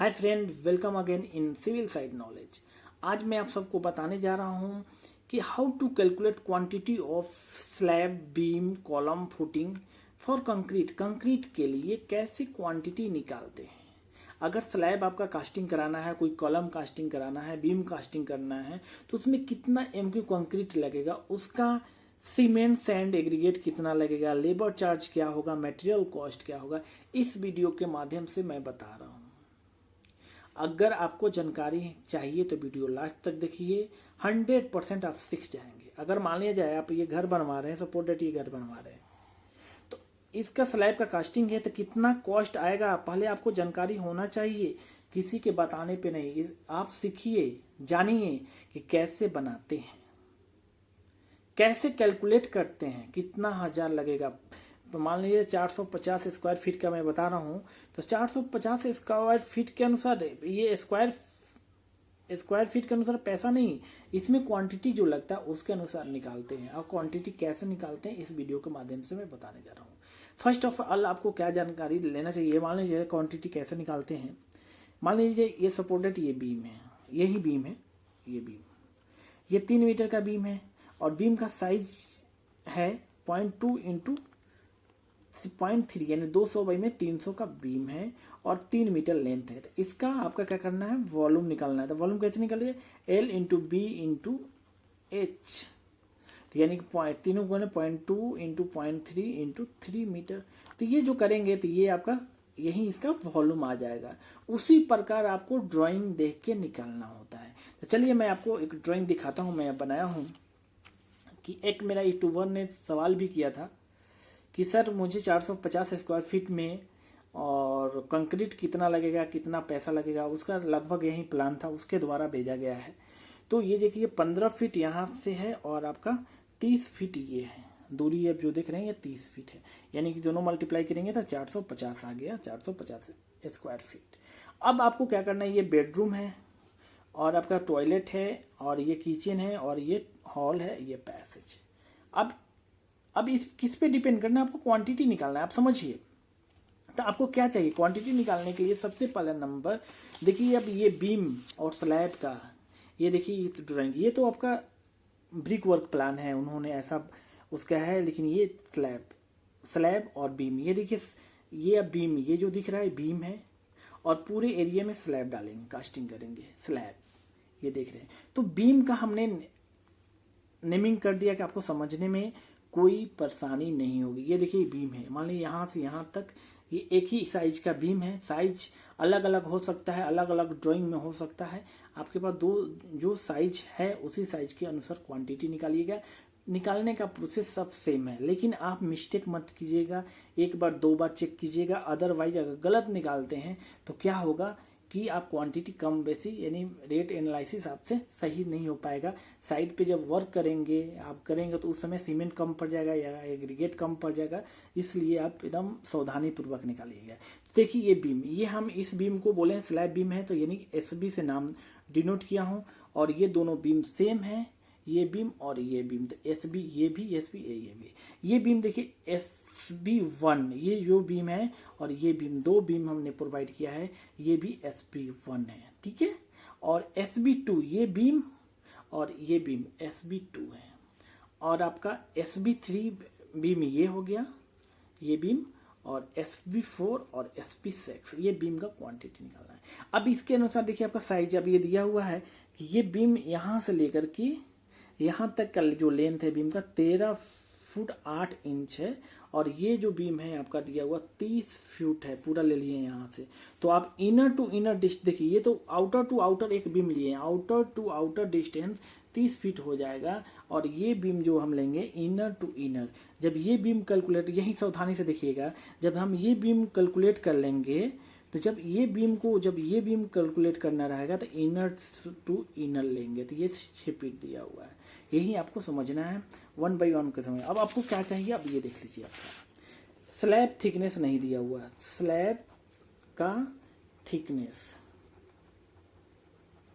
Hi friend, welcome again in civil side knowledge. आज मैं आप सबको बताने जा रहा हूं कि how to calculate quantity of slab, beam, column, footing for concrete. Concrete के लिए कैसे क्वांटिटी निकालते हैं। अगर स्लैब आपका कास्टिंग कराना है, कोई कॉलम कास्टिंग कराना है, बीम कास्टिंग करना है, तो उसमें कितना एमक्यू कंक्रीट लगेगा, उसका सीमेंट, सैंड, एग्रीगेट कितना लगेगा, लेबर चार्ज क्या होगा, मटेरियल कॉस्ट क्या होगा, इस वीडियो के माध्यम से मैं बता रहा हूँ। अगर आपको जानकारी चाहिए तो वीडियो लास्ट तक देखिए, 100% आप सीख जाएंगे। अगर मान लिया जाए आप ये घर बनवा रहे हैं, सपोज दैट ये घर बनवा रहे हैं, तो इसका स्लैब का कास्टिंग है तो कितना कॉस्ट आएगा, पहले आपको जानकारी होना चाहिए, किसी के बताने पे नहीं। आप सीखिए, जानिए कि कैसे बनाते हैं, कैसे कैलकुलेट करते हैं, कितना हजार लगेगा। मान लीजिए 450 स्क्वायर फीट का मैं बता रहा हूं, तो 450 स्क्वायर फीट के अनुसार ये स्क्वायर फीट के अनुसार पैसा नहीं, इसमें क्वांटिटी जो लगता है उसके अनुसार निकालते हैं। और क्वांटिटी कैसे निकालते हैं इस वीडियो के माध्यम से मैं बताने जा रहा हूँ। फर्स्ट ऑफ ऑल आपको क्या जानकारी लेना चाहिए, मान लीजिए क्वांटिटी कैसे निकालते हैं। मान लीजिए ये सपोर्टेड ये बीम है, यही बीम है, ये बीम, ये 3 मीटर का बीम है और बीम का साइज है 0.2 इंटू 0.3 यानी 200 बाई में 300 का बीम है और 3 मीटर लेंथ है। तो इसका आपका क्या करना है, वॉल्यूम निकालना है। तो वॉल्यूम कैसे निकालिए, L into B into H, यानी कि तीनों को 0.2 इंटू 0.3 इंटू 3 मीटर। तो ये जो करेंगे तो ये आपका यही इसका वॉल्यूम आ जाएगा। उसी प्रकार आपको ड्राइंग देख के निकालना होता है। तो चलिए मैं आपको एक ड्राइंग दिखाता हूँ, मैं बनाया हूँ। कि एक मेरा यूट्यूबर ने सवाल भी किया था कि सर मुझे 450 स्क्वायर फीट में और कंक्रीट कितना लगेगा, कितना पैसा लगेगा, उसका लगभग यही प्लान था, उसके द्वारा भेजा गया है। तो ये देखिए 15 फीट यहाँ से है और आपका 30 फीट ये है दूरी। अब जो देख रहे हैं ये 30 फीट है, यानी कि दोनों मल्टीप्लाई करेंगे तो 450 आ गया, 450 स्क्वायर फीट। अब आपको क्या करना है, ये बेडरूम है और आपका टॉयलेट है और ये किचन है और ये हॉल है, ये पैसेज है। अब इस किस पे डिपेंड करना है, आपको क्वांटिटी निकालना है। आप समझिए, तो आपको क्या चाहिए क्वांटिटी निकालने के लिए। सबसे पहला नंबर देखिए, अब ये बीम और स्लैब का ये देखिए ड्राइंग, ये तो आपका ब्रिक वर्क प्लान है, उन्होंने ऐसा उसका है। लेकिन ये स्लैब और बीम, ये देखिए, ये अब बीम, ये जो दिख रहा है बीम है और पूरे एरिया में स्लैब डालेंगे, कास्टिंग करेंगे स्लैब, ये देख रहे हैं। तो बीम का हमने नेमिंग कर दिया कि आपको समझने में कोई परेशानी नहीं होगी। ये देखिए बीम है, मान लीजिए यहाँ से यहाँ तक ये एक ही साइज का बीम है। साइज अलग अलग हो सकता है, अलग अलग ड्राइंग में हो सकता है। आपके पास दो जो साइज है उसी साइज के अनुसार क्वांटिटी निकालिएगा। निकालने का प्रोसेस सब सेम है, लेकिन आप मिस्टेक मत कीजिएगा, एक बार 2 बार चेक कीजिएगा। अदरवाइज अगर गलत निकालते हैं तो क्या होगा कि आप क्वांटिटी कम बेसी यानी रेट एनालिसिस आपसे सही नहीं हो पाएगा। साइड पे जब वर्क करेंगे आप करेंगे तो उस समय सीमेंट कम पड़ जाएगा या एग्रीगेट कम पड़ जाएगा, इसलिए आप एकदम सावधानी पूर्वक निकालिएगा। देखिए ये बीम, ये हम इस बीम को बोले हैं स्लैब बीम है, तो यानी SB से नाम डिनोट किया हूँ। और ये दोनों बीम सेम है, ये बीम और ये बीम, तो SB, ये भी SB, ये भी। ये बीम देखिए SB1, ये जो बीम है और ये बीम, 2 बीम हमने प्रोवाइड किया है, ये भी SB1 है, ठीक है। और SB2 ये बीम और ये बीम SB2 है। और आपका SB3 बीम ये हो गया, ये बीम, और SB4 और SB6 ये बीम का क्वांटिटी निकालना है। अब इसके अनुसार देखिए आपका साइज अब ये दिया हुआ है कि ये बीम यहाँ से लेकर के यहाँ तक का जो लेंथ है बीम का 13 फुट 8 इंच है। और ये जो बीम है आपका दिया हुआ 30 फुट है, पूरा ले लिए यहाँ से। तो आप इनर टू इनर डिस्टेंस देखिए, ये तो आउटर टू आउटर एक बीम लिए हैं, outer to outer distance 30 feet हो जाएगा। और ये बीम जो हम लेंगे इनर टू इनर, जब ये बीम कैलकुलेट, यही सावधानी से देखिएगा, जब हम ये बीम कैलकुलेट कर लेंगे तो जब ये बीम कैलकुलेट करना रहेगा तो इनर टू इनर लेंगे। तो ये 6 फीट दिया हुआ है, यही आपको समझना है 1 बाई 1 के समय। अब आपको क्या चाहिए, अब ये देख लीजिए, आपका स्लैब थिकनेस नहीं दिया हुआ है, स्लैब का थिकनेस,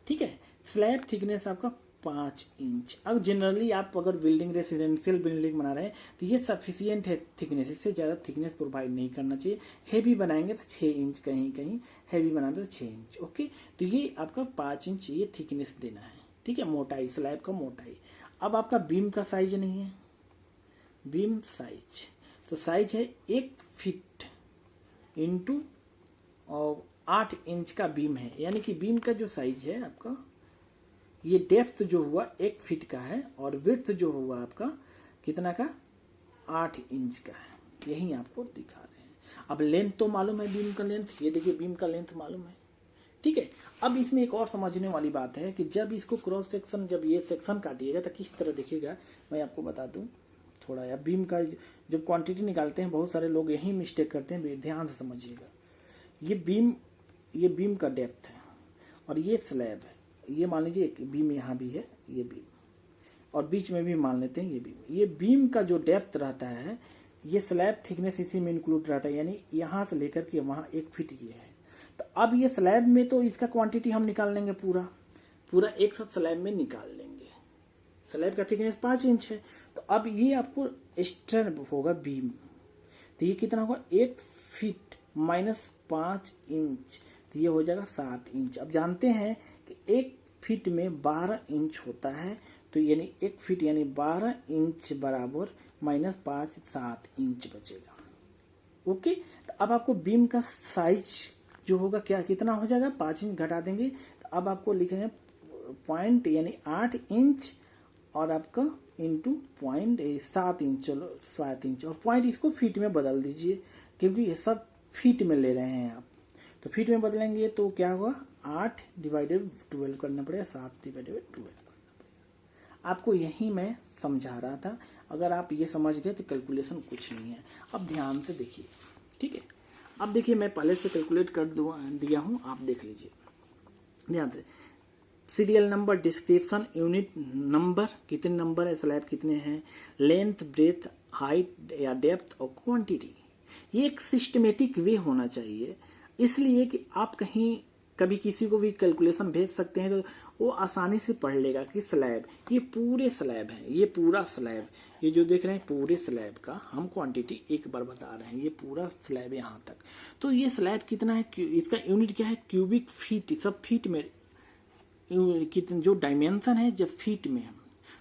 ठीक है। स्लैब थिकनेस आपका 5 इंच। अब जनरली आप अगर बिल्डिंग रेसिडेंशियल बिल्डिंग बना रहे हैं तो ये सफिशियंट है थिकनेस, इससे ज़्यादा थिकनेस प्रोवाइड नहीं करना चाहिए। हैवी बनाएंगे तो 6 इंच, कहीं कहीं हैवी बनाते तो 6 इंच। ओके, तो ये आपका 5 इंच ये थिकनेस देना है, ठीक है, मोटाई, स्लैब का मोटाई। अब आपका बीम का साइज नहीं है, बीम साइज तो साइज है 1 फीट इंटू और 8 इंच का बीम है, यानी कि बीम का जो साइज है आपका, ये डेप्थ जो हुआ 1 फीट का है और विड्थ जो हुआ आपका कितना का, 8 इंच का है। यही आपको दिखा रहे हैं। अब लेंथ तो मालूम है, बीम का लेंथ, ये देखिए बीम का लेंथ मालूम है, ठीक है। अब इसमें एक और समझने वाली बात है कि जब इसको क्रॉस सेक्शन, जब ये सेक्शन काटिएगा तो किस तरह दिखेगा, मैं आपको बता दूं थोड़ा। या बीम का जब क्वांटिटी निकालते हैं बहुत सारे लोग यही मिस्टेक करते हैं, ध्यान से समझिएगा। ये बीम का डेप्थ है और ये स्लैब है, ये मान लीजिए एक बीम यहाँ भी है, ये बीम, और बीच में भी मान लेते हैं ये बीम। ये बीम का जो डेप्थ रहता है, ये स्लैब थिकनेस इसी में इंक्लूड रहता है, यानी यहाँ से लेकर के वहाँ 1 फीट ये है। तो अब ये स्लैब में तो इसका क्वांटिटी हम निकाल लेंगे, पूरा एक साथ स्लैब में निकाल लेंगे। स्लैब का थिकनेस 5 इंच है, तो अब ये आपको एक्स्ट्रा होगा बीम, तो ये कितना होगा, 1 फीट माइनस 5 इंच, तो ये हो जाएगा 7 इंच। अब जानते हैं कि 1 फीट में 12 इंच होता है, तो यानी 1 फीट यानी 12 इंच बराबर माइनस 5, 7 इंच बचेगा। ओके, तो अब आपको बीम का साइज जो होगा क्या, कितना हो जाएगा, 5 इंच घटा देंगे, तो अब आपको लिखेंगे पॉइंट यानी 8 इंच और आपका इंटू पॉइंट 7 इंच, चलो 7 इंच, और पॉइंट इसको फीट में बदल दीजिए क्योंकि ये सब फीट में ले रहे हैं आप, तो फीट में बदलेंगे तो क्या होगा, 8 डिवाइडेड 12 करना पड़ेगा, 7 डिवाइडेड 12 करना पड़ेगा। आपको यही मैं समझा रहा था, अगर आप ये समझ गए तो कैलकुलेशन कुछ नहीं है। अब ध्यान से देखिए, ठीक है। अब देखिए मैं पहले से कैलकुलेट कर दिया हूँ, आप देख लीजिए ध्यान से। Serial number, description, unit number, कितने नंबर है, स्लैब कितने हैं, लेंथ, ब्रेथ, हाइट या डेप्थ और क्वांटिटी। ये एक सिस्टमेटिक वे होना चाहिए, इसलिए कि आप कहीं कभी किसी को भी कैलकुलेशन भेज सकते हैं तो वो आसानी से पढ़ लेगा कि स्लैब, ये पूरे स्लैब है, ये पूरा स्लैब, ये जो देख रहे हैं पूरे स्लैब का हम क्वांटिटी एक बार बता रहे हैं, ये पूरा स्लैब यहाँ तक। तो ये स्लैब कितना है, इसका यूनिट क्या है, क्यूबिक फीट, सब फीट में, कितने जो डायमेंशन है जब फीट में है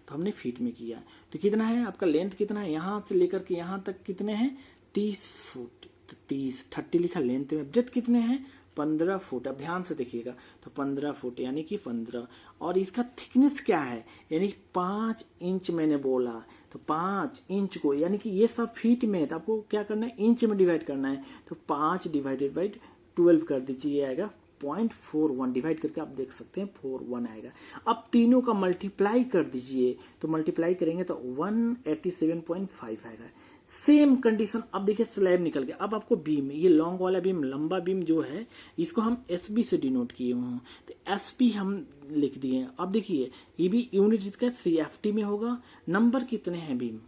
तो हमने फीट में किया, तो कितना है आपका लेंथ, कितना है यहाँ से लेकर के यहाँ तक कितने हैं, 30 फुट, तो 30 लिखा लेंथ में। ब्रेथ कितने हैं, 15 फुट। अब ध्यान से देखिएगा, तो 15 फुट यानी कि 15, और इसका थिकनेस क्या है, यानी 5 इंच मैंने बोला, तो 5 इंच को यानी कि ये सब फीट में है, तो आपको क्या करना है, इंच में डिवाइड करना है, तो 5 डिवाइडेड बाई 12 कर दीजिए, ये आएगा 0.41, डिवाइड करके आप देख सकते हैं 41 आएगा। अब तीनों का मल्टीप्लाई कर दीजिए, तो मल्टीप्लाई करेंगे तो 187.5 आएगा। सेम कंडीशन, अब देखिए स्लैब निकल गया। अब आपको बीम, ये लॉन्ग वाला बीम, लंबा बीम जो है, इसको हम एसबी से डिनोट किए हुए हैं, तो एसपी हम लिख दिए। अब देखिए ये भी यूनिट इसका सीएफटी में होगा। नंबर कितने हैं बीम,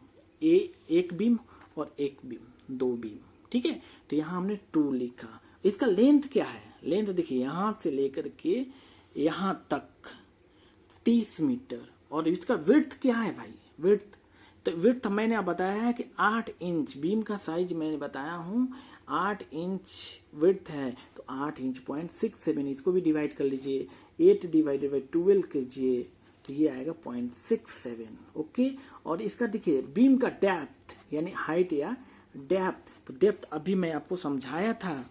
एक बीम और एक बीम, 2 बीम, ठीक है, तो यहाँ हमने 2 लिखा। इसका लेंथ क्या है, लेंथ देखिए यहाँ से लेकर के यहाँ तक 30 मीटर, और इसका विड्थ क्या है भाई, विड्थ, तो विड्थ मैंने बताया है कि 8 इंच, बीम का साइज मैंने बताया हूँ 8 इंच विड्थ है, तो 8 इंच 0.67, इसको भी डिवाइड कर लीजिए, 8 डिवाइडेड बाई 12 कीजिए, तो ये आएगा 0.67। ओके, और इसका देखिए बीम का डेप्थ यानी हाइट या डेप्थ, तो डेप्थ अभी मैं आपको समझाया था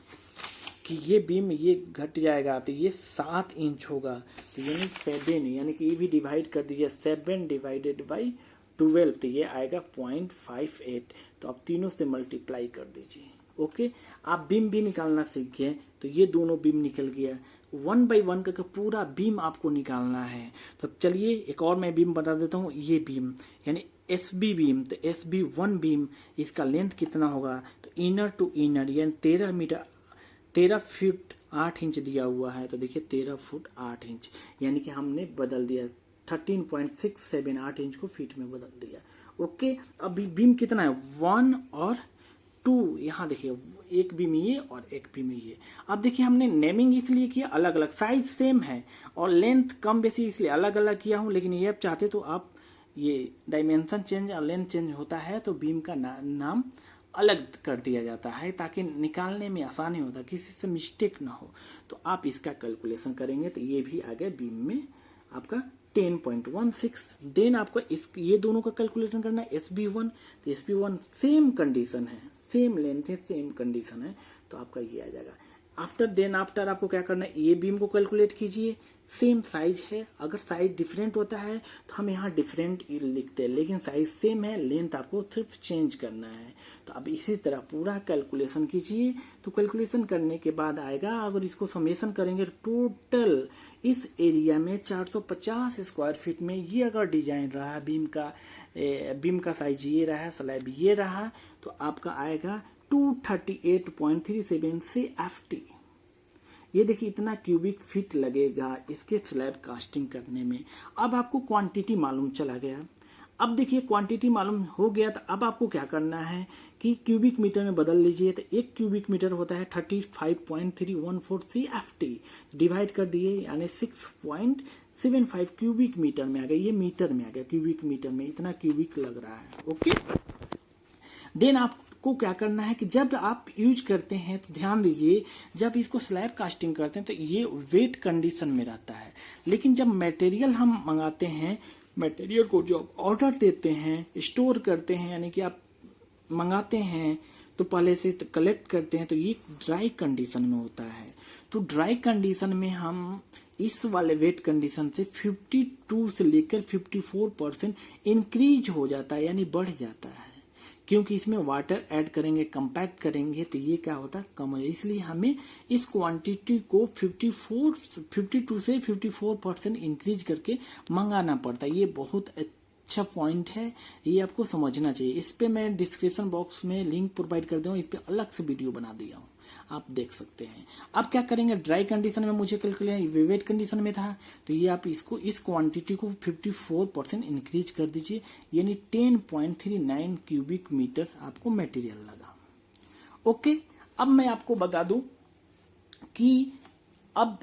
कि ये बीम ये घट जाएगा तो ये 7 इंच होगा, तो यानी 7, यानी कि ये भी डिवाइड कर दीजिए, 7 डिवाइडेड बाई 12, तो ये आएगा 0.58, तो आप तीनों से मल्टीप्लाई कर दीजिए। ओके, आप बीम भी निकालना सीख गए, तो ये दोनों बीम निकल गया, 1 बाई 1 करके पूरा बीम आपको निकालना है। तो चलिए एक और मैं बीम बता देता हूँ, ये बीम यानी एसबी बीम, तो एसबी 1 बीम, इसका लेंथ कितना होगा, तो इनर टू इनर यानी 13 मीटर, 13 फीट 8 इंच दिया हुआ है, तो देखिए 13 फुट 8 इंच, यानी कि हमने बदल दिया 13.67, 8 इंच को फीट में बदल दिया। ओके, अभी बीम कितना है, 1 और 2, यहाँ देखिए एक बीम ये और एक बीम ये। अब देखिए हमने नेमिंग इसलिए किया अलग अलग, साइज सेम है और लेंथ कम बेसी इसलिए अलग अलग किया हूं, लेकिन ये आप चाहते तो आप ये डायमेंशन चेंज और लेंथ चेंज होता है तो बीम का नाम अलग कर दिया जाता है ताकि निकालने में आसानी होता है, किसी से मिस्टेक ना हो। तो आप इसका कैलकुलेशन करेंगे तो ये भी आ गया बीम में आपका 10.16। देन आपको इस ये दोनों का कैलकुलेशन करना है SB1, तो SB1 सेम कंडीशन है, सेम लेंथ है, सेम कंडीशन है, तो आपका ये आ जाएगा। आफ्टर आपको क्या करना है, ये बीम को कैलकुलेट कीजिए, सेम साइज है, अगर साइज डिफरेंट होता है तो हम यहाँ डिफरेंट लिखते हैं, लेकिन साइज सेम है, लेंथ आपको सिर्फ चेंज करना है। तो अब इसी तरह पूरा कैलकुलेशन कीजिए। तो कैलकुलेशन करने के बाद आएगा, अगर इसको समेशन करेंगे टोटल इस एरिया में 450 स्क्वायर फीट में ये अगर डिजाइन रहा बीम का साइज ये रहा, स्लैब ये रहा, तो आपका आएगा 238.37 से FT। ये देखिए इतना क्यूबिक फीट लगेगा इसके स्लैब कास्टिंग करने में। अब आपको क्वांटिटी मालूम चला गया। अब देखिए क्वांटिटी मालूम हो गया तो अब आपको क्या करना है कि क्यूबिक मीटर में बदल लीजिए। तो एक क्यूबिक मीटर होता है 35.314 CFT, डिवाइड कर दिए यानी 6.75 क्यूबिक मीटर में आ गया। ये मीटर में आ गया, क्यूबिक मीटर में इतना क्यूबिक लग रहा है। ओके, देन आपको क्या करना है कि जब आप यूज करते हैं तो ध्यान दीजिए, जब इसको स्लैब कास्टिंग करते हैं तो ये वेट कंडीशन में रहता है, लेकिन जब मटेरियल हम मंगाते हैं, मटेरियल को जो ऑर्डर देते हैं, स्टोर करते हैं, यानी कि आप मंगाते हैं तो पहले से कलेक्ट करते हैं, तो ये ड्राई कंडीशन में होता है। तो ड्राई कंडीशन में हम इस वाले वेट कंडीशन से 52 से लेकर 54% इंक्रीज हो जाता है, यानी बढ़ जाता है, क्योंकि इसमें वाटर ऐड करेंगे, कंपैक्ट करेंगे, तो ये क्या होता है, कम हो। इसलिए हमें इस क्वांटिटी को 52 से 54% इंक्रीज करके मंगाना पड़ता है। ये बहुत अच्छा पॉइंट है, ये आपको समझना चाहिए। इस पे मैं डिस्क्रिप्शन बॉक्स में लिंक प्रोवाइड कर दूँ, इस पे अलग से वीडियो बना दिया हूँ, आप देख सकते हैं। अब क्या करेंगे, ड्राई कंडीशन में मुझे कैलकुलेट वेट कंडीशन में था, तो ये आप इसको इस क्वांटिटी को 54% इंक्रीज कर दीजिए, यानी 10.39 क्यूबिक मीटर आपको मटेरियल लगा। ओके, अब मैं आपको बता दूं कि अब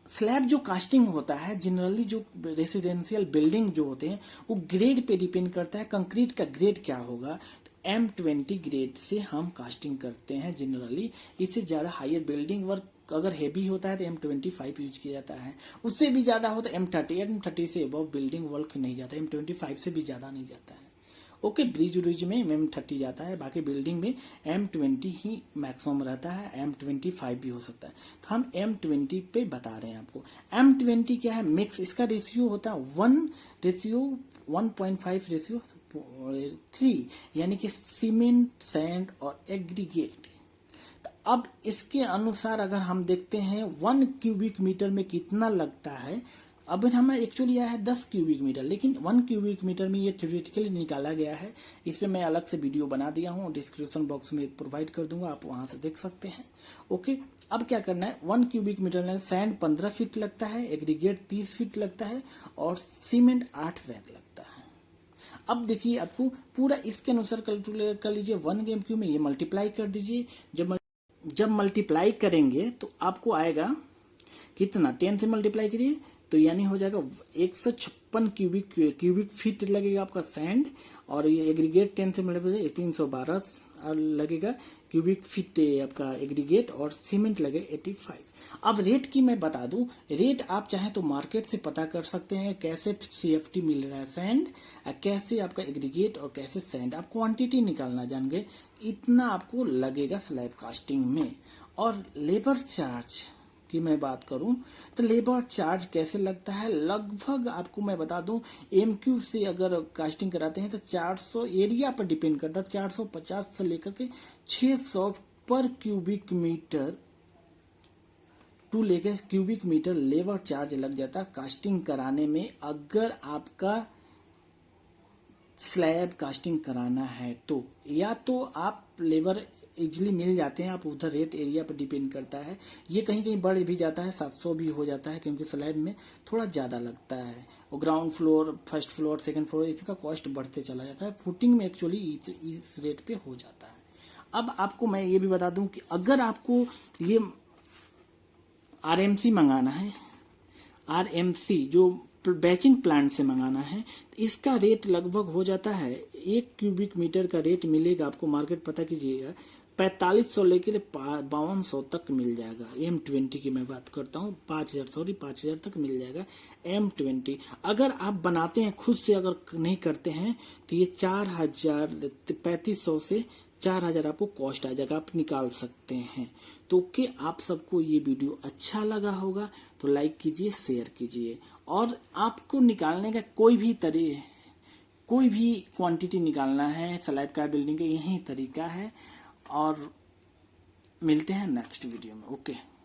स्लैब जो कास्टिंग होता है, जनरली जो रेसिडेंशियल बिल्डिंग जो होते हैं वो ग्रेड पे डिपेंड करता है। कंक्रीट का ग्रेड क्या होगा, M20 ग्रेड से हम कास्टिंग करते हैं जनरली। इससे ज़्यादा हायर बिल्डिंग वर्क अगर हेवी होता है तो M25 यूज किया जाता है, उससे भी ज़्यादा हो तो M30 से अबव बिल्डिंग वर्क नहीं जाता, M25 से भी ज़्यादा नहीं जाता है। ओके, ब्रिज में M30 जाता है, बाकी बिल्डिंग में M20 ही मैक्सिमम रहता है, M25 भी हो सकता है। तो हम M20 पे बता रहे हैं आपको। M20 क्या है, मिक्स, इसका रेशियो होता है 1:1.5:3, यानी कि सीमेंट, सैंड और एग्रीगेट। तो अब इसके अनुसार अगर हम देखते हैं 1 क्यूबिक मीटर में कितना लगता है, अब हमें एक्चुअली आया है 10 क्यूबिक मीटर, लेकिन 1 क्यूबिक मीटर में ये थ्योरेटिकली निकाला गया है। इस पे मैं अलग से वीडियो बना दिया हूँ, डिस्क्रिप्शन बॉक्स में प्रोवाइड कर दूंगा, आप वहां से देख सकते हैं। ओके, अब क्या करना है, 1 क्यूबिक मीटर में सैंड 15 फीट लगता है, एग्रीगेट 30 फीट लगता है और सीमेंट 8 बैग लगता है। अब देखिए आपको पूरा इसके अनुसार कैलकुलेट कर लीजिए, 1 MQ में ये मल्टीप्लाई कर दीजिए। जब मल्टीप्लाई करेंगे तो आपको आएगा कितना, 10 से मल्टीप्लाई करिए तो यानी हो जाएगा 156 क्यूबिक फीट लगेगा आपका सैंड, और ये एग्रीगेट 10 से मल्टीप्लाई 312 लगेगा क्यूबिक फीट आपका एग्रीगेट, और सीमेंट लगेगा 85। अब रेट की मैं बता दूं, रेट आप चाहें तो मार्केट से पता कर सकते हैं कैसे CFT मिल रहा है सैंड, कैसे आपका एग्रीगेट और कैसे सैंड। आप क्वांटिटी निकालना जान गए, इतना आपको लगेगा स्लैब कास्टिंग में। और लेबर चार्ज की मैं बात करूं तो लेबर चार्ज कैसे लगता है, लगभग आपको मैं बता दूं, MQ से अगर कास्टिंग कराते हैं तो 400, एरिया पर डिपेंड करता है, 450 से लेकर के 600 पर क्यूबिक मीटर टू लेकर क्यूबिक मीटर लेबर चार्ज लग जाता है कास्टिंग कराने में। अगर आपका स्लैब कास्टिंग कराना है तो या तो आप लेबर इजिली मिल जाते हैं, आप उधर रेट एरिया पर डिपेंड करता है, ये कहीं कहीं बढ़ भी जाता है, 700 भी हो जाता है, क्योंकि स्लैब में थोड़ा ज़्यादा लगता है, और ground floor, first floor, second floor, इसका कॉस्ट बढ़ते चला जाता है। फुटिंग में एक्चुअली इस रेट पे हो जाता है। अब आपको मैं ये भी बता दूं कि अगर आपको ये आरएमसी मंगाना है, आरएमसी जो बैचिंग प्लांट से मंगाना है, तो इसका रेट लगभग हो जाता है 1 क्यूबिक मीटर का रेट मिलेगा आपको, मार्केट पता कीजिएगा 4500 लेकर 5200 तक मिल जाएगा। M20 की मैं बात करता हूँ, 5000 तक मिल जाएगा M20। अगर आप बनाते हैं खुद से, अगर नहीं करते हैं तो ये 3500 से 4000 आपको कॉस्ट आ जाएगा, आप निकाल सकते हैं। तो ओके, आप सबको ये वीडियो अच्छा लगा होगा तो लाइक कीजिए, शेयर कीजिए, और आपको निकालने का कोई भी क्वांटिटी निकालना है स्लैब का, बिल्डिंग का, यही तरीका है। और मिलते हैं नेक्स्ट वीडियो में। ओके।